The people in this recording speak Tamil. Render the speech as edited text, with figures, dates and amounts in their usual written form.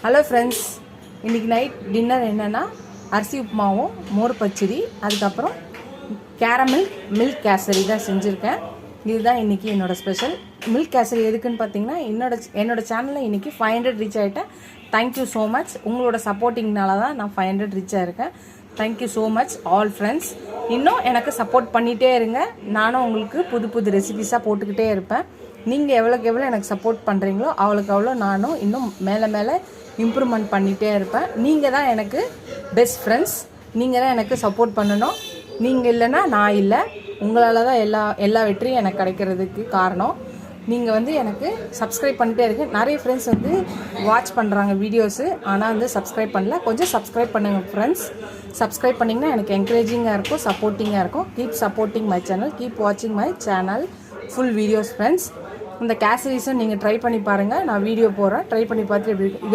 ஹலோ ஃப்ரெண்ட்ஸ், இன்றைக்கி நைட் டின்னர் என்னென்னா அரிசி உப்புமாவும் மோர் பச்சடி, அதுக்கப்புறம் கேரமல் மில்க் கேசரி தான் செஞ்சுருக்கேன். இதுதான் இன்றைக்கி என்னோடய ஸ்பெஷல். மில்க் கேசரி எதுக்குன்னு பார்த்தீங்கன்னா, என்னோட சேனலில் இன்றைக்கி 500 ரீச் ஆகிட்டேன். Thank you so much. உங்களோட சப்போர்ட்டிங்னால தான் நான் 500 ரீச் ஆகிருக்கேன். Thank you so much all friends. இன்னும் எனக்கு சப்போர்ட் பண்ணிகிட்டே இருங்க. நானும் உங்களுக்கு புது புது ரெசிபிஸாக போட்டுக்கிட்டே இருப்பேன். நீங்கள் எவ்வளோக்கு எவ்வளோ எனக்கு சப்போர்ட் பண்ணுறீங்களோ அவ்வளோக்கு அவ்வளோ நானும் இன்னும் மேலே மேலே இம்ப்ரூவ்மெண்ட் பண்ணிகிட்டே இருப்பேன். நீங்கள் தான் எனக்கு பெஸ்ட் ஃப்ரெண்ட்ஸ். நீங்கள் தான் எனக்கு சப்போர்ட் பண்ணணும். நீங்கள் இல்லைன்னா நான் இல்லை. உங்களால் தான் எல்லா வெற்றியும் எனக்கு கிடைக்கிறதுக்கு காரணம். நீங்கள் எனக்கு சப்ஸ்கிரைப் பண்ணிகிட்டே இருக்கு. நிறைய ஃப்ரெண்ட்ஸ் வாட்ச் பண்ணுறாங்க வீடியோஸு, ஆனால் சப்ஸ்கிரைப் பண்ணல. கொஞ்சம் சப்ஸ்கிரைப் பண்ணுங்கள் ஃப்ரெண்ட்ஸ். சப்ஸ்கிரைப் பண்ணிங்கன்னா எனக்கு என்கரேஜிங்காக இருக்கும், சப்போர்ட்டிங்காக இருக்கும். Keep supporting my channel, keep வாட்சிங் my channel full videos friends. இந்த கேசரிஸும் நீங்கள் ட்ரை பண்ணி பாருங்கள். நான் வீடியோ போடுறேன், ட்ரை பண்ணி பார்த்துட்டு எப்படி